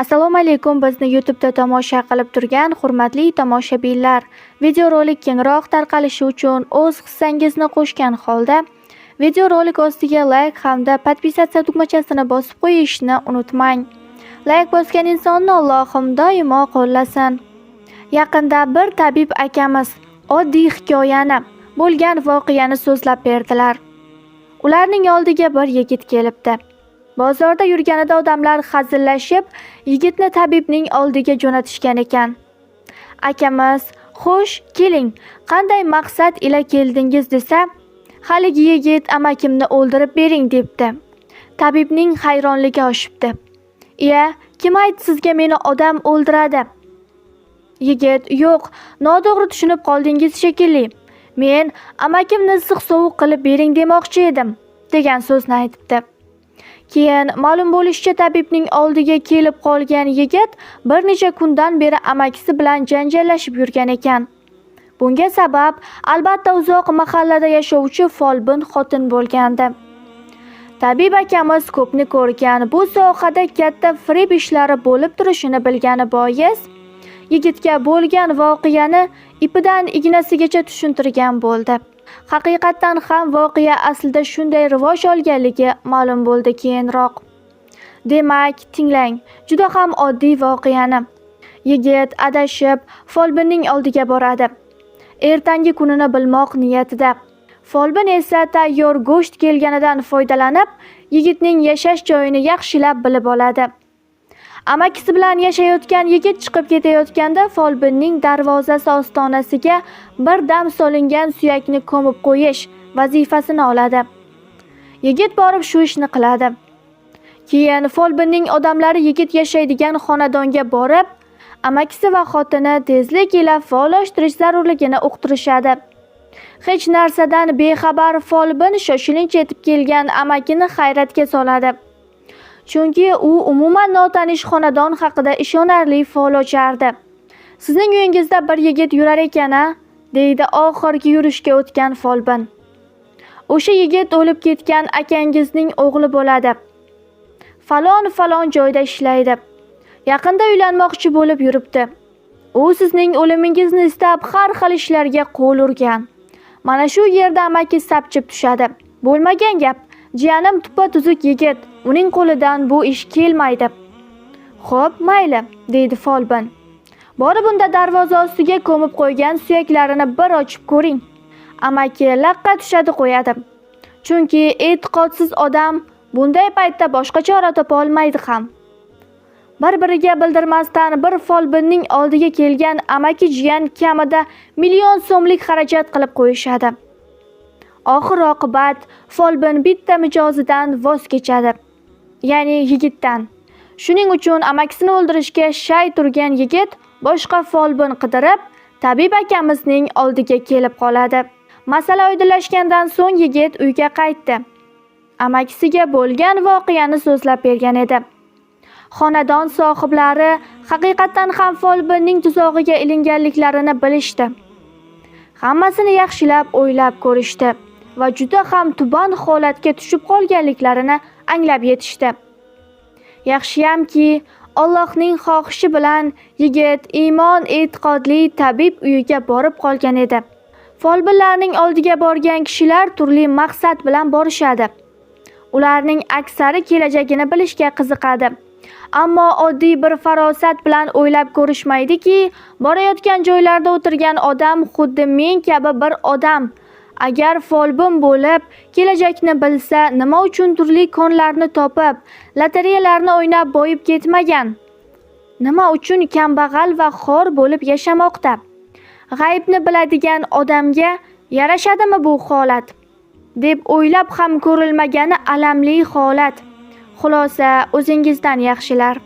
Assalomu alaykum, bizni YouTube'da tomosha qilib turgan hurmatli tomoshabinlar. Videorolik kengroq tarqalishi uchun o'z hissangizni qo'shgan holda videorolik ostiga like hamda podpisatsiya tugmachasini bosib qo'yishni unutmang. Like bosgan insonni Allohim doimo qo'llasin. Yaqinda bir tabib akamiz oddiy hikoyani, bo'lgan voqeani so'zlab berdilar. Ularning oldiga bir yigit kelibdi. Bozorda yurganida odamlar hazillashib, yigitni tabibning oldiga jo'natishgan ekan. Akamiz, "Xo'sh, keling, qanday maqsad ila keldingiz?" desa, "Haligi yigit amakimni o'ldirib bering" debdi. Tabibning hayronligi oshibdi. "Iya, kim aytdi sizga meni odam o'ldiradi?" Yigit, "Yo'q, noto'g'ri tushunib qoldingiz shekilli. Men amakimni issiq sovuq qilib bering demoqchi edim" degan so'zni aytibdi. Keyin ma'lum bo'lishicha, tabibning oldiga kelib qolgan yigit bir necha kundan beri amakisi bilan janjallashib yurgan ekan. Bunga sabab albatta uzoq mahallada yashovchi folbin xotin bo'lgandi. Tabib akamiz ko'pni ko'rgan, bu sohada katta firib ishlari bo'lib turishini bilgani bois, yigitga bo'lgan voqeani ipidan ignasigacha tushuntirgan bo'ldi. Haqiqatan ham voqea aslida shunday rivoj olganligi ma'lum bo'ldi keyinroq. Demak, tinglang, juda ham oddiy voqeani. Yigit adashib folbinning oldiga boradi. Ertangi kunini bilmoq niyatida. Folbin esa tayyor go'sht kelganidan foydalanib, yigitning yashash joyini yaxshilab bilib oladi. Amakisi bilan yashayotgan yigit chiqib ketayotganda folbinning darvozasi ostonasiga bir dam solingan suyakni ko'mib qo'yish vazifasini oladi. Yigit borib shu ishni qiladi. Keyin folbinning odamlari yigit yashaydigan xonadonga borib, amakisi va xotini tezlik ila faollashtirish zarurligini uqtirishadi. Hech narsadan bexabar folbin shoshilinch yetib kelgan amakini hayratga soladi. Chunki u umuman notanish xonadon haqida ishonarli fol ochardi. "Sizning uyingizda bir yigit yurar ekan-a?" deydi oxirgi yurishga o'tgan folbin. "O'sha yigit o'lib ketgan akangizning o'g'li bo'ladi. Falon joyda ishlaydi. Yaqinda uylanmoqchi bo'lib yuribdi. U sizning o'limingizni istab har xil ishlarga qo'l urgan. Mana shu yerda amaki sapchib tushadi. Bo'lmagan gap. Jiyanim tuppa-tuzuk yigit, uning qo'lidan bu ish kelmaydi." "Xo'p, mayli", deydi folbin. "Borib unda darvoza ostiga ko'mib qo'ygan suyaklarini bir ochib ko'ring." Amaki laqqa tushadi qo'yadi. Chunki e'tiqodsiz odam bunday paytda boshqa chora topa olmaydi ham. Bir-biriga bildirmasdan bir folbinning oldiga kelgan amaki jiyan kamida million so'mlik xarajat qilib qo'yishadi. Oxir-oqibat folbin bitta mijozidan voz kechadi, ya'ni yigitdan. Shuning uchun amakisini o'ldirishga shay turgan yigit boshqa folbin qidirib, tabib akamizning oldiga kelib qoladi. Masala oydinlashgandan so'ng yigit uyga qaytdi. Amakisiga bo'lgan voqeani so'zlab bergan edi. Xonadon sohiblari haqiqatan ham folbinning tuzog'iga ilinganliklarini bilishdi. Hammasini yaxshilab o'ylab ko'rishdi va juda ham tuban holatga tushib qolganliklarini anglab yetishdi. Yaxshiyamki, Allohning xohishi bilan yigit iymon e'tiqodli tabib uyiga borib qolgan edi. Folbinlarning oldiga borgan kishilar turli maqsad bilan borishadi. Ularning aksari kelajagini bilishga qiziqadi. Ammo oddiy bir farosat bilan o'ylab ko'rishmaydiki, borayotgan joylarda o'tirgan odam xuddi men kabi bir odam. Agar folbin bo'lib, kelajakni bilsa, nima uchun turli konlarni topib, lotereyalarni o'ynab boyib ketmagan? Nima uchun kambag'al va xor bo'lib yashamoqda? G'aybni biladigan odamga yarashadimi bu holat? deb o'ylab ham ko'rilmagani alamli holat. Xulosa o'zingizdan yaxshilar.